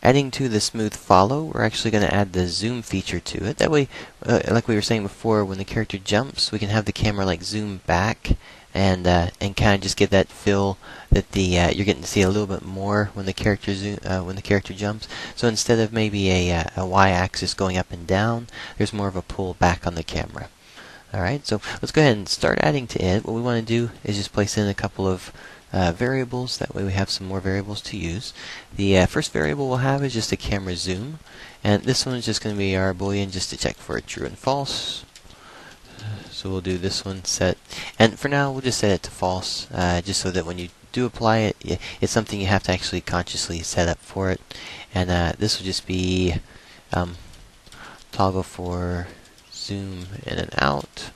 adding to the smooth follow, we're actually going to add the zoom feature to it. That way, like we were saying before, when the character jumps, we can have the camera like zoom back and kind of just get that feel that the you're getting to see a little bit more when the character jumps. So instead of maybe a y-axis going up and down, there's more of a pull back on the camera. Alright, so let's go ahead and start adding to it. What we want to do is just place in a couple of variables. That way we have some more variables to use. The first variable we'll have is just a camera zoom, and this one is just going to be our boolean just to check for true and false. So we'll do this one set, and for now we'll just set it to false, just so that when you do apply it, it's something you have to actually consciously set up for it. And this will just be toggle for zoom in and out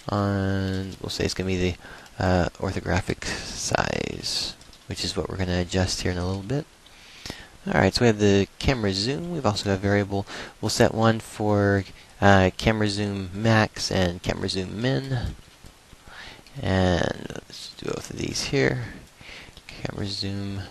on, we'll say it's going to be the orthographic size, which is what we're going to adjust here in a little bit. Alright, so we have the camera zoom. We've also got a variable. We'll set one for camera zoom max and camera zoom min. And let's do both of these here. Camera zoom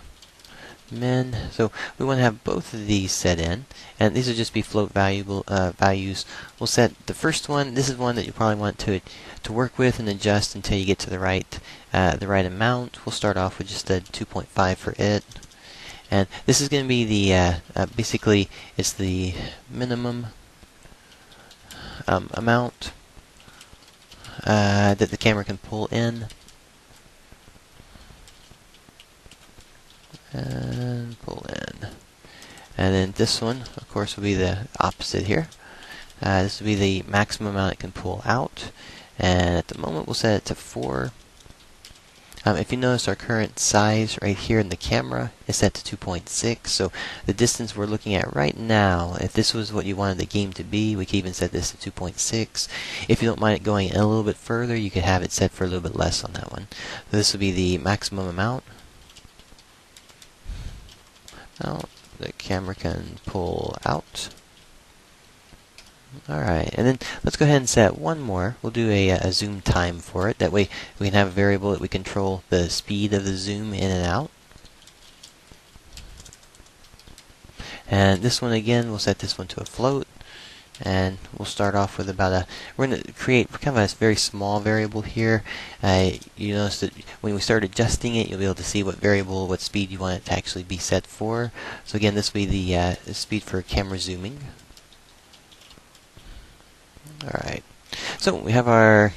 min. So we want to have both of these set in, and these will just be float values. We'll set the first one. This is one that you probably want to work with and adjust until you get to the right amount. We'll start off with just a 2.5 for it, and this is going to be the basically it's the minimum amount that the camera can pull in. And pull in. And then this one, of course, will be the opposite here. This will be the maximum amount it can pull out. And at the moment, we'll set it to 4. If you notice, our current size right here in the camera is set to 2.6. So the distance we're looking at right now, if this was what you wanted the game to be, we could even set this to 2.6. If you don't mind it going a little bit further, you could have it set for a little bit less on that one. So this will be the maximum amount. Now the camera can pull out. Alright, and then let's go ahead and set one more. We'll do a zoom time for it. That way we can have a variable that we control the speed of the zoom in and out. And this one again, we'll set this one to a float. And we'll start off with about we're going to create kind of a very small variable here. You notice that when we start adjusting it, you'll be able to see what speed you want it to actually be set for. So again, this will be the speed for camera zooming. Alright, so we have our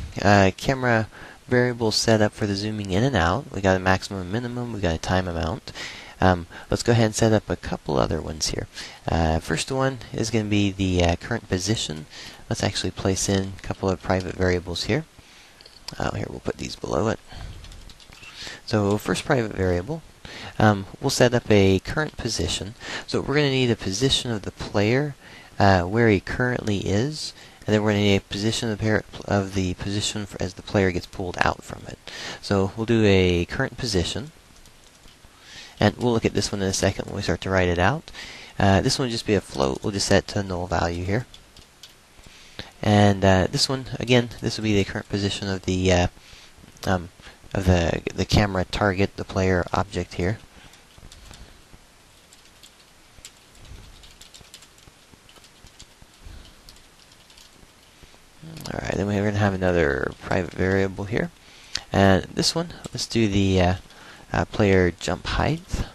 camera variables set up for the zooming in and out. We got a maximum and minimum, we got a time amount. Let's go ahead and set up a couple other ones here. First one is going to be the current position. Let's actually place in a couple of private variables here. Here, we'll put these below it. So first private variable, we'll set up a current position. So we're going to need a position of the player where he currently is, and then we're going to need a position of the position as the player gets pulled out from it. So we'll do a current position. And we'll look at this one in a second when we start to write it out. This one will just be a float. We'll just set to null value here. And this one, again, this will be the current position of the camera target, the player object here. Alright, then we're going to have another private variable here. And this one, let's do the player jump height,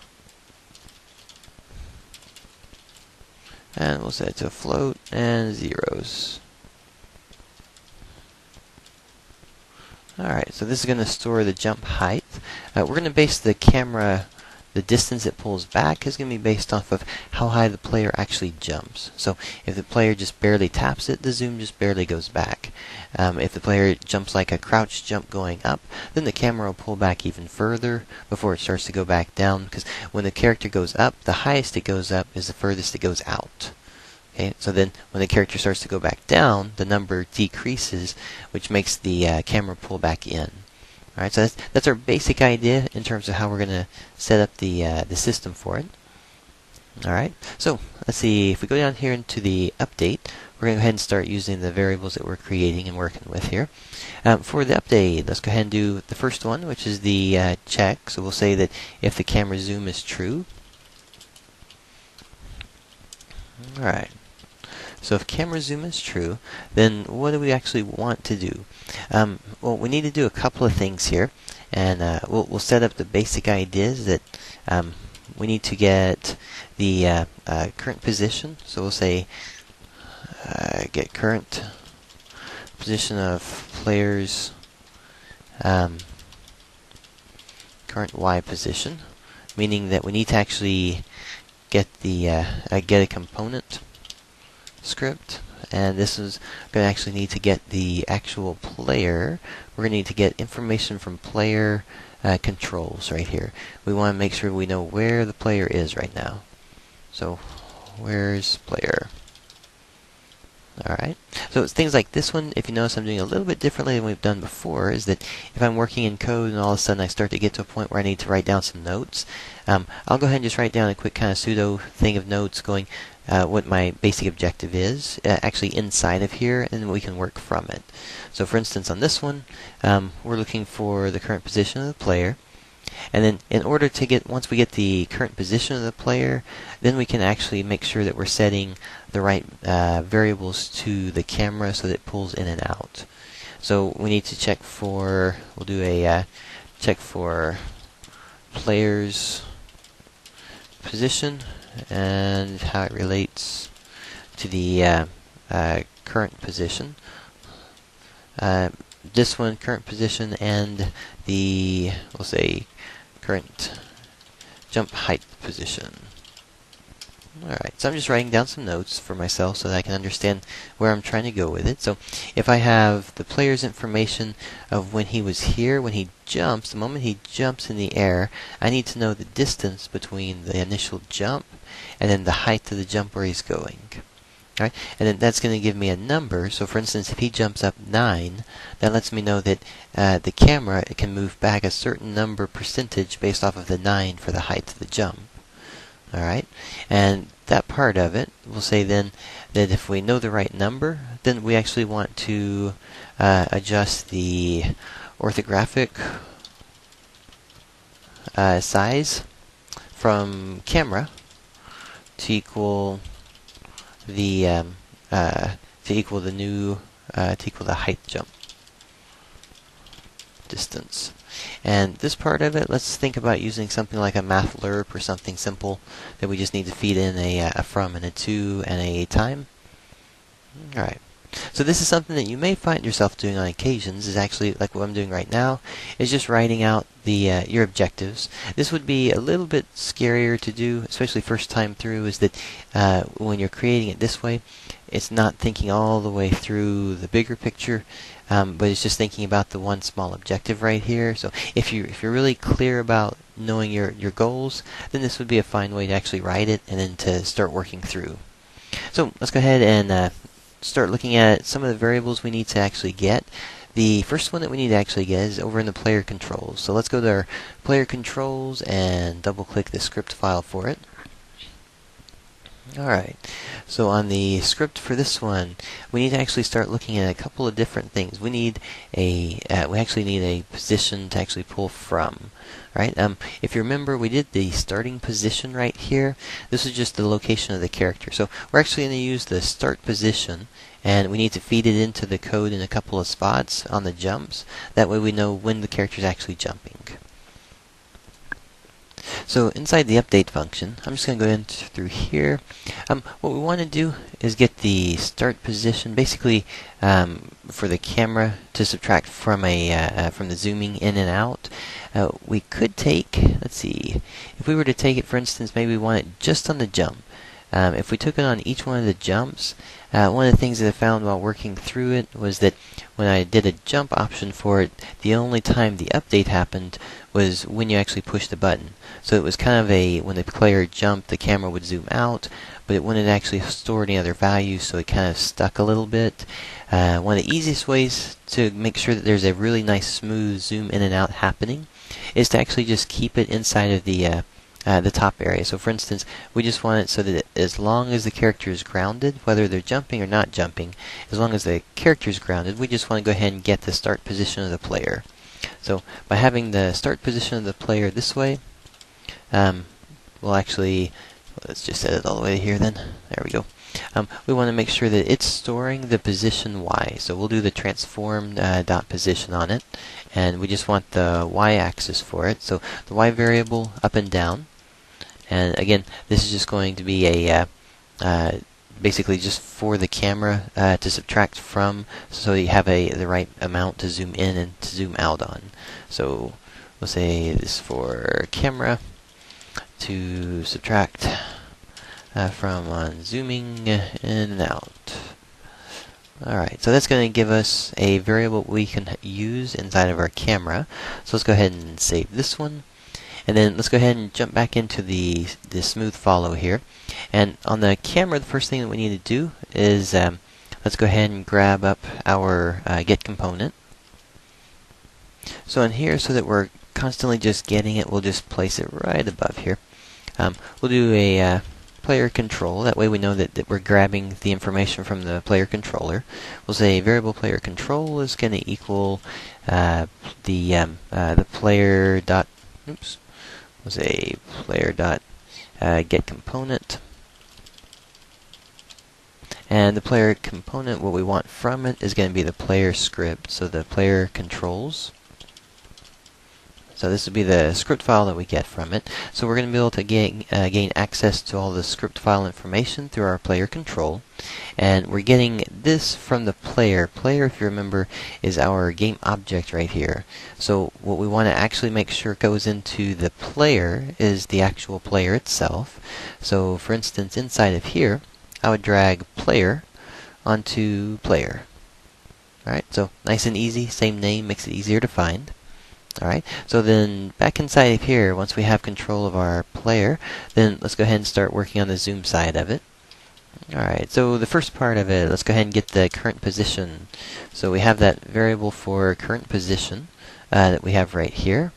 and we'll set it to a float and zeros. Alright, so this is going to store the jump height. We're going to base the camera, the distance it pulls back is going to be based off of how high the player actually jumps. So if the player just barely taps it, the zoom just barely goes back. If the player jumps like a crouch jump going up, then the camera will pull back even further before it starts to go back down, because when the character goes up, the highest it goes up is the furthest it goes out. Okay, so then when the character starts to go back down, the number decreases, which makes the camera pull back in. Alright, so that's our basic idea in terms of how we're going to set up the system for it. Alright, so let's see, if we go down here into the update, we're going to go ahead and start using the variables that we're creating and working with here. For the update, let's go ahead and do the first one, which is the check. So we'll say that if the camera zoom is true, Alright, so if camera zoom is true, then what do we actually want to do? Well, we need to do a couple of things here, and we'll set up the basic ideas that we need to get the current position. So we'll say get current position of players, current Y position, meaning that we need to actually get the get a component script, and this is going to actually need to get the actual player. We're going to need to get information from player controls right here. We want to make sure we know where the player is right now. So where's player? Alright, so it's things like this one. If you notice, I'm doing a little bit differently than we've done before, is that if I'm working in code and all of a sudden I start to get to a point where I need to write down some notes, I'll go ahead and just write down a quick kind of pseudo thing of notes going what my basic objective is actually inside of here, and we can work from it. So for instance, on this one, we're looking for the current position of the player. And then in order to get, once we get the current position of the player, then we can actually make sure that we're setting the right variables to the camera so that it pulls in and out. So we need to check for, we'll do a check for player's position and how it relates to the current position. This one, current position, and the, we'll say, current jump height position. Alright, so I'm just writing down some notes for myself so that I can understand where I'm trying to go with it. So if I have the player's information of when he was here, when he jumps, the moment he jumps in the air, I need to know the distance between the initial jump and then the height of the jump where he's going. Right? And then that's going to give me a number. So for instance, if he jumps up 9, that lets me know that the camera can move back a certain number percentage based off of the 9 for the height of the jump. Alright? And that part of it, we'll say then that if we know the right number, then we actually want to adjust the orthographic size from camera to equal the new to equal the height jump distance. And this part of it, let's think about using something like a mathlerp or something simple that we just need to feed in a from and a to and a time. Alright. So this is something that you may find yourself doing on occasions, is actually like what I'm doing right now, is just writing out the your objectives. This would be a little bit scarier to do, especially first time through, is that when you're creating it this way, it's not thinking all the way through the bigger picture, but it's just thinking about the one small objective right here. So if you're really clear about knowing your goals, then this would be a fine way to actually write it and then to start working through. So let's go ahead and start looking at some of the variables we need to actually get. The first one that we need to actually get is over in the player controls. So let's go to our player controls and double click the script file for it. Alright, so on the script for this one, we need to actually start looking at a couple of different things. We need we actually need a position to actually pull from. Right? If you remember, we did the starting position right here. This is just the location of the character. So we're actually going to use the start position, and we need to feed it into the code in a couple of spots on the jumps. That way we know when the character is actually jumping. So inside the update function, I'm just going to go in through here. What we want to do is get the start position, basically for the camera to subtract from from the zooming in and out. We could take, let's see, if we were to take it, for instance, maybe we want it just on the jump. If we took it on each one of the jumps, one of the things that I found while working through it was that when I did a jump option for it, the only time the update happened was when you actually push the button. So it was kind of when the player jumped, the camera would zoom out, but it wouldn't actually store any other values, so it kind of stuck a little bit. One of the easiest ways to make sure that there's a really nice smooth zoom in and out happening is to actually just keep it inside of the top area. So for instance, we just want it so that as long as the character is grounded, whether they're jumping or not jumping, as long as the character is grounded, we just want to go ahead and get the start position of the player. So by having the start position of the player this way, we'll actually Let's just set it all the way here then. There we go. We want to make sure that it's storing the position y. So we'll do the transform dot position on it, and we just want the y-axis for it. So the y variable up and down, and again, this is just going to be a basically just for the camera to subtract from, so you have the right amount to zoom in and to zoom out on. So we'll say this for camera to subtract from on zooming in and out. Alright, so that's going to give us a variable we can use inside of our camera. So let's go ahead and save this one. And then let's go ahead and jump back into the smooth follow here. And on the camera, the first thing that we need to do is let's go ahead and grab up our get component. So in here, so that we're constantly just getting it, we'll just place it right above here. We'll do a player control. That way we know that we're grabbing the information from the player controller. We'll say variable player control is going to equal the player dot. Oops. We'll say player dot get component. And the player component, what we want from it is going to be the player script. So the player controls. So this would be the script file that we get from it. So we're going to be able to gain access to all the script file information through our player control. And we're getting this from the player. Player, if you remember, is our game object right here. So what we want to actually make sure goes into the player is the actual player itself. So for instance, inside of here, I would drag player onto player. Alright, so nice and easy, same name, makes it easier to find. Alright, so then back inside of here, once we have control of our player, then let's go ahead and start working on the zoom side of it. Alright, so the first part of it, let's go ahead and get the current position. So we have that variable for current position that we have right here.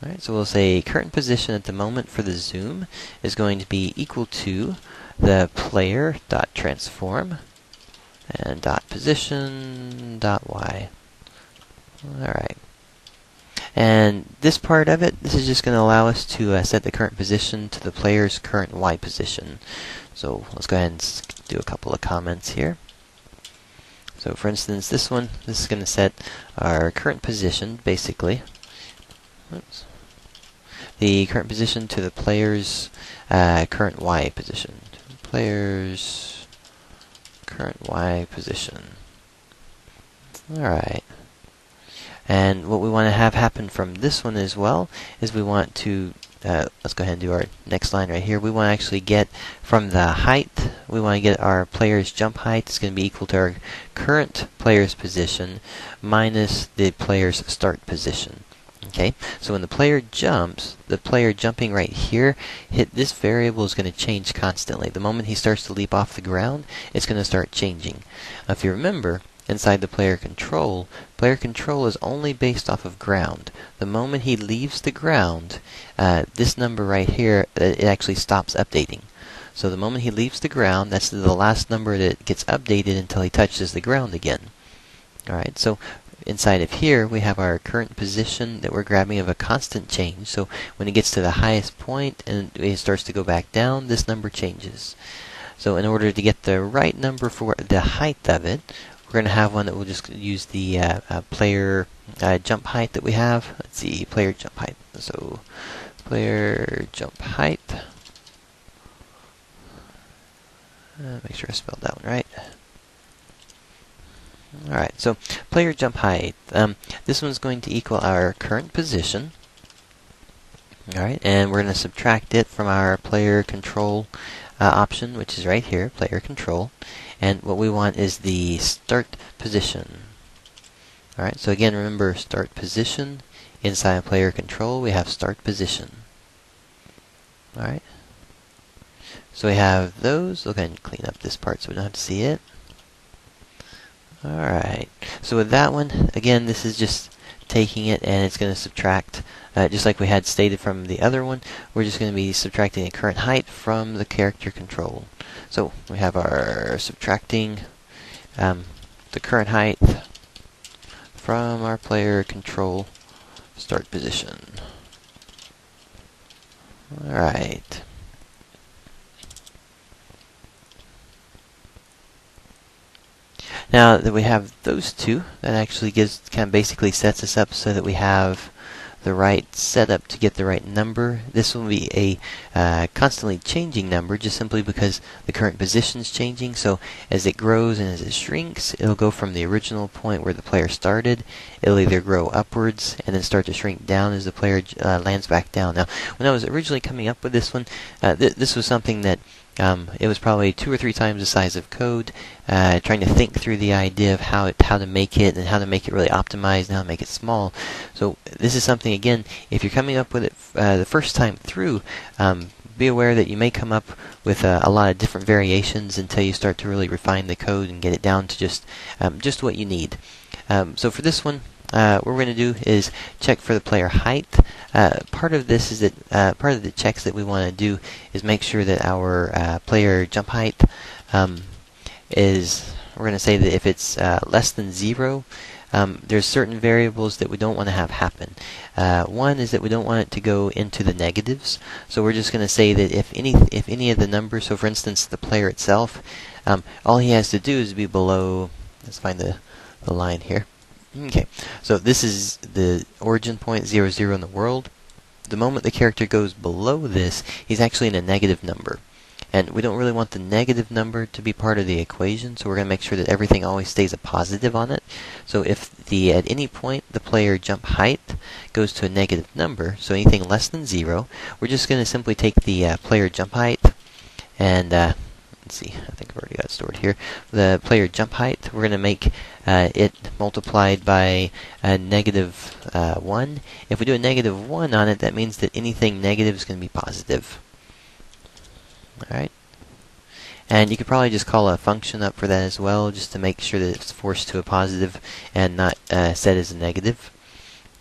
Alright, so we'll say current position at the moment for the zoom is going to be equal to the player dot transform and dot position dot y. Alright. And this part of it, this is just going to allow us to set the current position to the player's current y position. So let's go ahead and do a couple of comments here. So for instance, this one, this is going to set our current position, basically. Oops. The current position to the player's current y position. Player's current y position. Alright. And what we want to have happen from this one as well is we want to, let's go ahead and do our next line right here. We want to actually get from the height, we want to get our player's jump height is going to be equal to our current player's position minus the player's start position. Okay, so when the player jumps, the player jumping right here, this variable is going to change constantly. The moment he starts to leap off the ground, it's going to start changing. If you remember, inside the player control is only based off of ground. The moment he leaves the ground, this number right here, it actually stops updating. So the moment he leaves the ground, that's the last number that gets updated until he touches the ground again. Alright, so inside of here, we have our current position that we're grabbing of a constant change. So when it gets to the highest point and it starts to go back down, this number changes. So in order to get the right number for the height of it, we're going to have one that will just use the player jump height that we have. Let's see, player jump height. So player jump height. Make sure I spelled that one right. Alright, so player jump height. This one's going to equal our current position. Alright, and we're going to subtract it from our player control option, which is right here, player control. And what we want is the start position. Alright, so again, remember start position. Inside player control, we have start position. Alright. So we have those. We'll go ahead and clean up this part so we don't have to see it. Alright, so with that one, again, this is just taking it and it's going to subtract, just like we had stated from the other one, we're just going to be subtracting the current height from the character control. So we have our subtracting the current height from our player control start position. Alright. Now that we have those two, that actually kind of basically sets us up so that we have the right setup to get the right number. This will be a constantly changing number just simply because the current position is changing. So as it grows and as it shrinks, it'll go from the original point where the player started. It'll either grow upwards and then start to shrink down as the player lands back down. Now, when I was originally coming up with this one, this was something that it was probably 2 or 3 times the size of code, trying to think through the idea of how to make it and how to make it really optimized and how to make it small. So this is something, again, if you're coming up with it the first time through, be aware that you may come up with a lot of different variations until you start to really refine the code and get it down to just what you need. So for this one, what we're going to do is check for the player height. Part of this is that part of the checks that we want to do is make sure that our player jump height is, we're going to say that if it's less than 0, there's certain variables that we don't want to have happen. One is that we don't want it to go into the negatives. So we're just going to say that if any of the numbers, so for instance the player itself, all he has to do is be below, let's find the line here. Okay, so this is the origin point, 0, 0 in the world. The moment the character goes below this, he's actually in a negative number. And we don't really want the negative number to be part of the equation, so we're going to make sure that everything always stays a positive on it. So if at any point the player jump height goes to a negative number, so anything less than 0, we're just going to simply take the player jump height and let's see, I think I've already got it stored here. The player jump height, we're going to make it multiplied by negative 1. If we do a negative 1 on it, that means that anything negative is going to be positive. Alright. And you could probably just call a function up for that as well, just to make sure that it's forced to a positive and not set as a negative.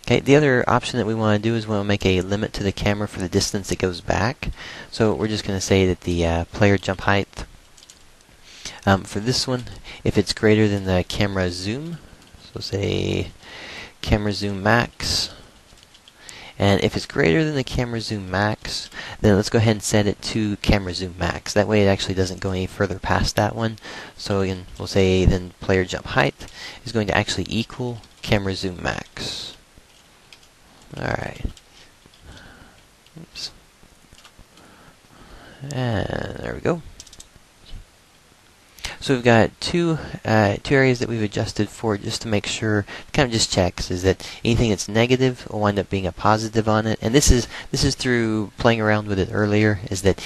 Okay, the other option that we want to do is we want to make a limit to the camera for the distance it goes back. So we're just going to say that the player jump height, for this one, if it's greater than the camera zoom, so say camera zoom max, and if it's greater than the camera zoom max, then let's go ahead and set it to camera zoom max. That way it actually doesn't go any further past that one. So again, we'll say then player jump height is going to actually equal camera zoom max. Alright. Oops. And there we go. So we've got two areas that we've adjusted for just to make sure, kind of just checks, is that anything that's negative will wind up being a positive on it. And this is through playing around with it earlier, is that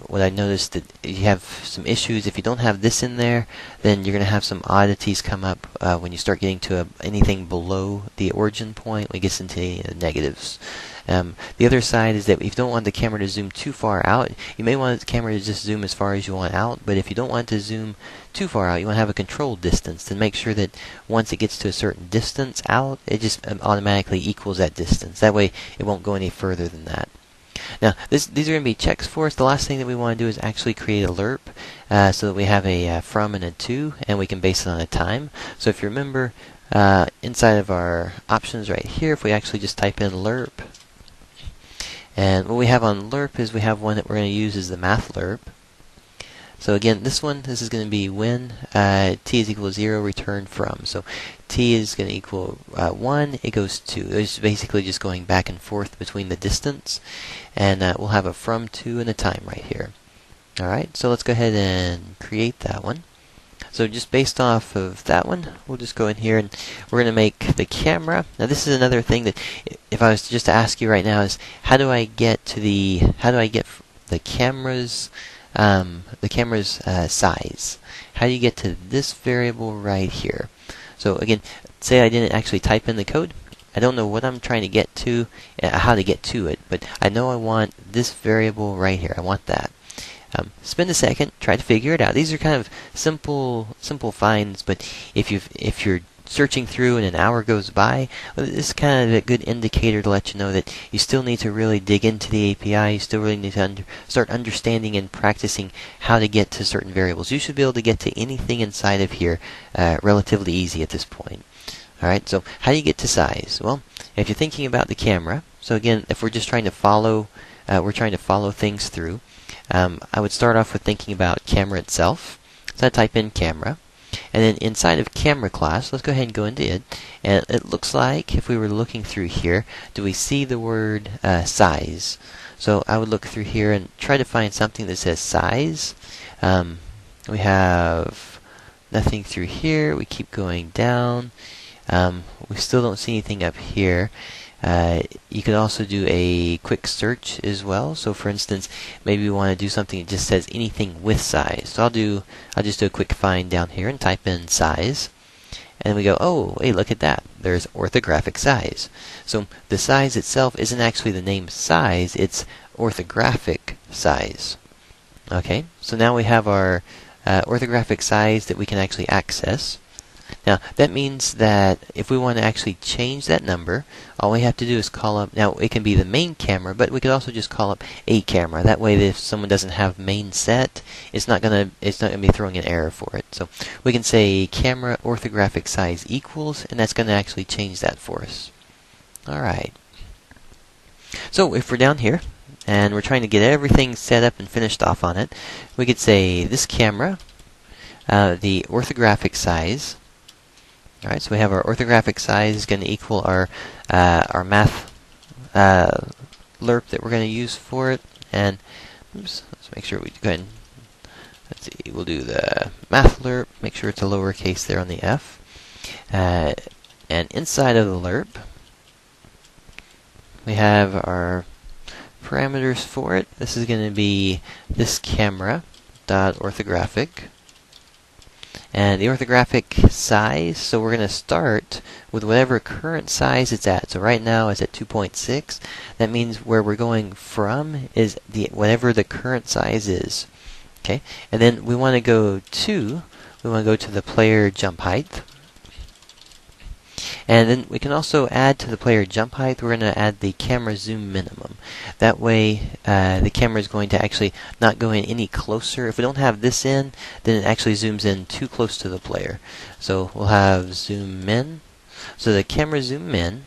what I noticed that you have some issues. If you don't have this in there, then you're going to have some oddities come up when you start getting to anything below the origin point when it gets into the negatives. The other side is that if you don't want the camera to zoom too far out, you may want the camera to just zoom as far as you want out, but if you don't want it to zoom too far out, you want to have a controlled distance to make sure that once it gets to a certain distance out, it just automatically equals that distance. That way it won't go any further than that. Now, these are going to be checks for us. The last thing that we want to do is actually create a lerp so that we have a from and a to, and we can base it on a time. So if you remember, inside of our options right here, if we actually just type in lerp, and what we have on lerp is we have one that we're going to use as the math lerp. So again, this is going to be when t is equal to 0, return from. So t is going to equal 1, it goes 2. It's basically just going back and forth between the distance. And we'll have a from to and a time right here. Alright, so let's go ahead and create that one. So just based off of that one, we'll just go in here and we're going to make the camera. Now this is another thing that if I was just to ask you right now is how do I get the camera's size? How do you get to this variable right here? So again, say I didn't actually type in the code. I don't know what I'm trying to get to, how to get to it, but I know I want this variable right here. I want that. Spend a second, try to figure it out. These are kind of simple finds, but if you're searching through and an hour goes by, well, this is kind of a good indicator to let you know that you still need to really dig into the API. You still really need to start understanding and practicing how to get to certain variables. You should be able to get to anything inside of here relatively easy at this point. Alright, so how do you get to size? Well, if you're thinking about the camera, so again, if we're just trying to follow, things through, I would start off with thinking about camera itself. So I type in camera, And then inside of camera class, let's go ahead and go into it. And it looks like if we were looking through here, do we see the word size? So I would look through here and try to find something that says size. We have nothing through here. We keep going down. We still don't see anything up here. You could also do a quick search as well. So for instance, maybe we want to do something that just says anything with size. So I'll just do a quick find down here and type in size. And we go, oh, hey, look at that. There's orthographic size. So the size itself isn't actually the name size, it's orthographic size. Okay, so now we have our orthographic size that we can actually access. Now, that means that if we want to actually change that number, all we have to do is call up, now it can be the main camera, but we could also just call up a camera. That way, if someone doesn't have main set, it's not gonna be throwing an error for it. So we can say camera orthographic size equals, and that's gonna actually change that for us. Alright. So if we're down here, and we're trying to get everything set up and finished off on it, we could say this camera, the orthographic size. Alright, so we have our orthographic size is going to equal our math lerp that we're going to use for it. And oops, let's make sure we go ahead and let's see, we'll do the math lerp. Make sure it's a lowercase there on the F. And inside of the lerp, we have our parameters for it. This is going to be this camera dot orthographic. And the orthographic size, so we're going to start with whatever current size it's at. So right now it's at 2.6. That means where we're going from is whatever the current size is. Okay, and then we want to go to the player jump height. And then we can also add to the player jump height, we're going to add the camera zoom minimum. That way the camera is going to actually not go in any closer. If we don't have this in, then it actually zooms in too close to the player. So we'll have zoom min. So the camera zoom min.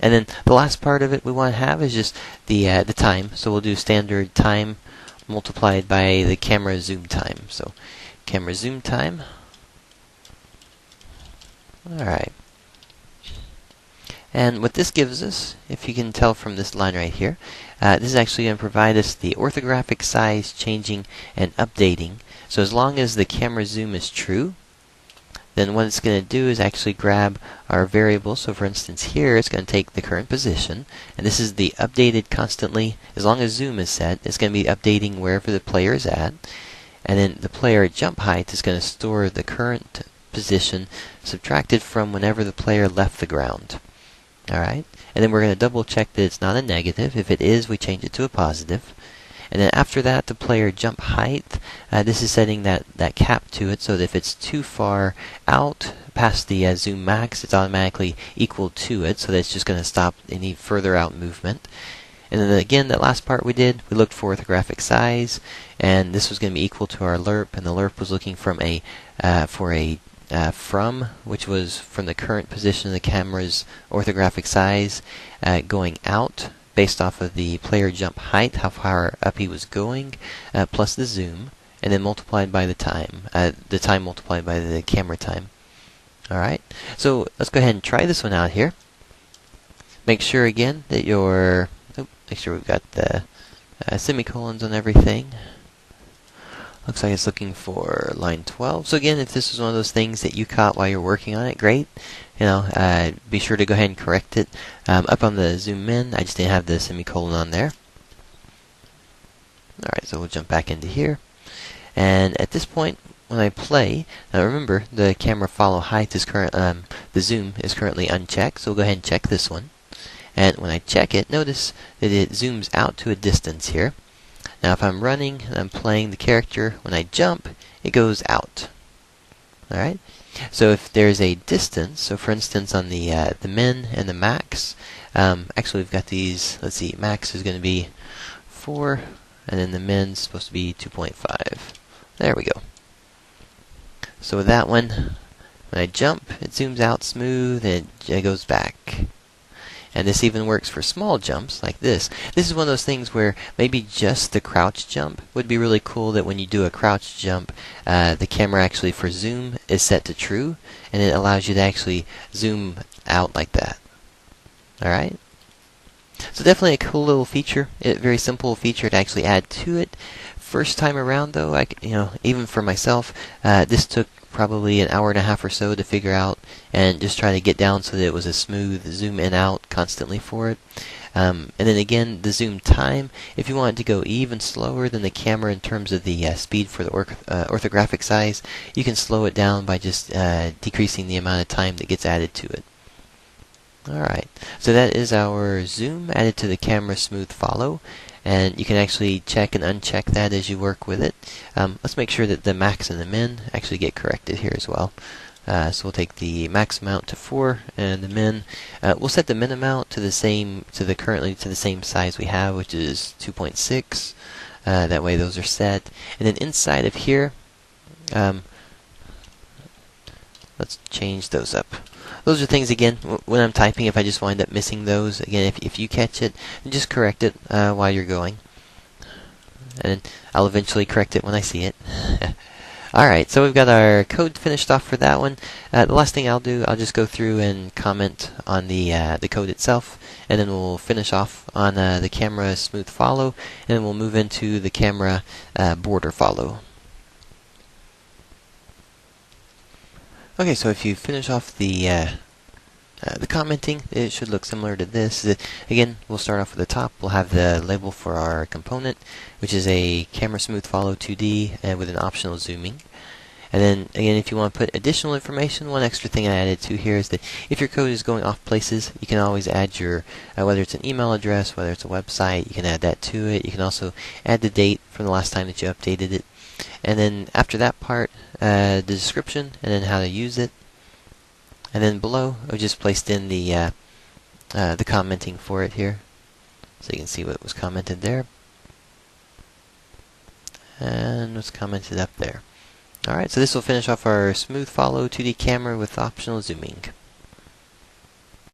And then the last part of it we want to have is just the time. So we'll do standard time multiplied by the camera zoom time. So camera zoom time. Alright. And what this gives us, if you can tell from this line right here, this is actually going to provide us the orthographic size changing and updating. So as long as the camera zoom is true, then what it's going to do is actually grab our variable. So for instance here, it's going to take the current position, and this is the updated constantly. As long as zoom is set, it's going to be updating wherever the player is at. And then the player jump height is going to store the current position subtracted from whenever the player left the ground. Alright, and then we're going to double check that it's not a negative. If it is, we change it to a positive. And then after that, the player jump height, this is setting that cap to it, so that if it's too far out past the zoom max, it's automatically equal to it, so that it's just going to stop any further out movement. And then again, that last part we did, we looked for orthographic size, and this was going to be equal to our lerp, and the lerp was looking from from, which was from the current position of the camera's orthographic size, going out based off of the player jump height, how far up he was going, plus the zoom, and then multiplied by the time multiplied by the camera time. Alright, so let's go ahead and try this one out here. Make sure again that make sure we've got the semicolons on everything. Looks like it's looking for line 12. So again, if this is one of those things that you caught while you're working on it, great. Be sure to go ahead and correct it. Up on the zoom in, I just didn't have the semicolon on there. Alright, so we'll jump back into here. And at this point, when I play, now remember, the camera follow height is the zoom is currently unchecked, so we'll go ahead and check this one. And when I check it, notice that it zooms out to a distance here. Now if I'm running and I'm playing the character, when I jump, it goes out. Alright? So if there's a distance, so for instance on the min and the max, actually we've got these, let's see, max is going to be 4, and then the min's supposed to be 2.5. There we go. So with that one, when I jump, it zooms out smooth and it goes back. And this even works for small jumps like this. This is one of those things where maybe just the crouch jump would be really cool, that when you do a crouch jump, the camera actually for zoom is set to true, and it allows you to actually zoom out like that. Alright? So definitely a cool little feature, a very simple feature to actually add to it. First time around though, even for myself, this took probably an hour and a half or so to figure out and just try to get down so that it was a smooth zoom in out constantly for it. And then again, the zoom time, if you want it to go even slower than the camera in terms of the speed for the orthographic size, you can slow it down by just decreasing the amount of time that gets added to it. Alright, so that is our zoom added to the camera smooth follow, and you can actually check and uncheck that as you work with it. Let's make sure that the max and the min actually get corrected here as well. So we'll take the max amount to 4 and the min. We'll set the min amount to the same, currently to the same size we have, which is 2.6. That way those are set. And then inside of here, let's change those up. Those are things, again, when I'm typing, if I just wind up missing those, again, if you catch it, just correct it while you're going. And I'll eventually correct it when I see it. Alright, so we've got our code finished off for that one. The last thing I'll do, I'll just go through and comment on the code itself, and then we'll finish off on the camera smooth follow, and then we'll move into the camera border follow. Okay, so if you finish off the commenting, it should look similar to this. Again, we'll start off at the top. We'll have the label for our component, which is a camera smooth follow 2D and with an optional zooming. And then, again, if you want to put additional information, one extra thing I added to here is that if your code is going off places, you can always add your, whether it's an email address, whether it's a website, you can add that to it. You can also add the date from the last time that you updated it. And then after that part, the description, and then how to use it. And then below, I just placed in the commenting for it here, so you can see what was commented there, and what's commented up there. Alright, so this will finish off our smooth follow 2D camera with optional zooming.